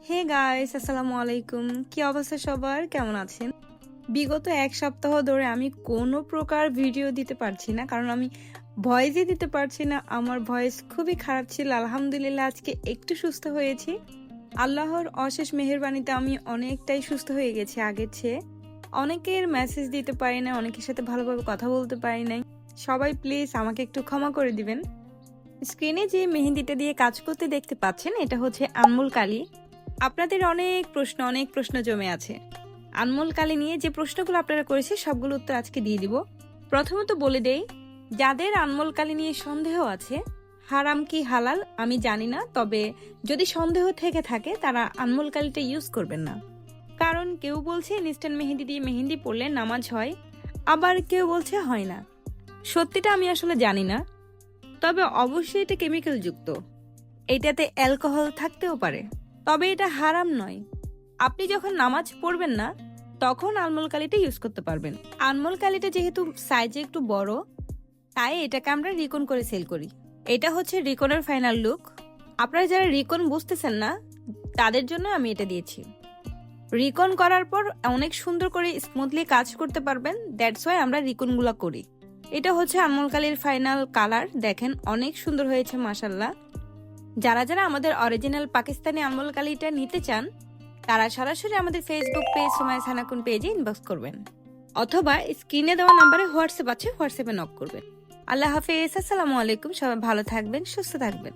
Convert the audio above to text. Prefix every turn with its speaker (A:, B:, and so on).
A: Hey guys, আসসালামু আলাইকুম। কি অবস্থা সবার, কেমন আছেন? বিগত এক সপ্তাহ ধরে আমি কোনো প্রকার ভিডিও দিতে পারছি না, কারণ আমি ভয়েসই দিতে পারছি না। আমার ভয়েস খুবই খারাপ ছিল। আলহামদুলিল্লাহ আজকে একটু সুস্থ হয়েছি। আল্লাহর অশেষ মেহেরবানিতে আমি অনেকটাই সুস্থ হয়ে গেছি আগের চেয়ে। অনেকের মেসেজ দিতে পারি না, অনেকের সাথে ভালোভাবে কথা বলতে পারি নাই। সবাই প্লিজ আমাকে একটু ক্ষমা করে দিবেন। স্ক্রিনে যে মেহেন্দিটা দিয়ে কাজ করতে দেখতে পাচ্ছেন, এটা হচ্ছে আনমোল কালি। আপনাদের অনেক প্রশ্ন জমে আছে আনমোল কালি নিয়ে। যে প্রশ্নগুলো আপনারা করেছে সবগুলো উত্তর আজকে দিয়ে দিব। প্রথমত বলে দেই, যাদের আনমোল কালি নিয়ে সন্দেহ আছে, হারাম কি হালাল আমি জানি না, তবে যদি সন্দেহ থেকে থাকে তারা আনমোল কালিটা ইউজ করবেন না। কারণ কেউ বলছে ইনস্ট্যান্ট মেহেন্দি দিয়ে মেহেন্দি পড়লে নামাজ হয়, আবার কেউ বলছে হয় না। সত্যিটা আমি আসলে জানি না, তবে অবশ্যই এটা কেমিক্যাল যুক্ত। এটাতে অ্যালকোহল থাকতেও পারে, তবে এটা হারাম নয়। আপনি যখন নামাজ পড়বেন না তখন আনমোল কালিটা ইউজ করতে পারবেন। আনমোল কালিটা যেহেতু সাইজে একটু বড়, তাই এটাকে আমরা রিকন করে সেল করি। এটা হচ্ছে রিকনের ফাইনাল লুক। আপনারা যারা রিকন বুঝতেছেন না তাদের জন্য আমি এটা দিয়েছি। রিকন করার পর অনেক সুন্দর করে স্মুথলি কাজ করতে পারবেন, দ্যাটস ওয়াই আমরা রিকনগুলো করি। এটা হচ্ছে আনমোল কালির ফাইনাল কালার, দেখেন অনেক সুন্দর হয়েছে মাশাল্লাহ। যারা যারা আমাদের অরিজিনাল পাকিস্তানি আনমোল কালিটা নিতে চান তারা সরাসরি আমাদের ফেসবুক পেজ সুমাইয়া সানাকুন পেজে ইনবক্স করবেন, অথবা স্ক্রিনে দেওয়া নাম্বারে হোয়াটসঅ্যাপ আছে, হোয়াটসঅ্যাপে নক করবেন। আল্লাহ হাফেজ, আসসালামু আলাইকুম। সবাই ভালো থাকবেন, সুস্থ থাকবেন।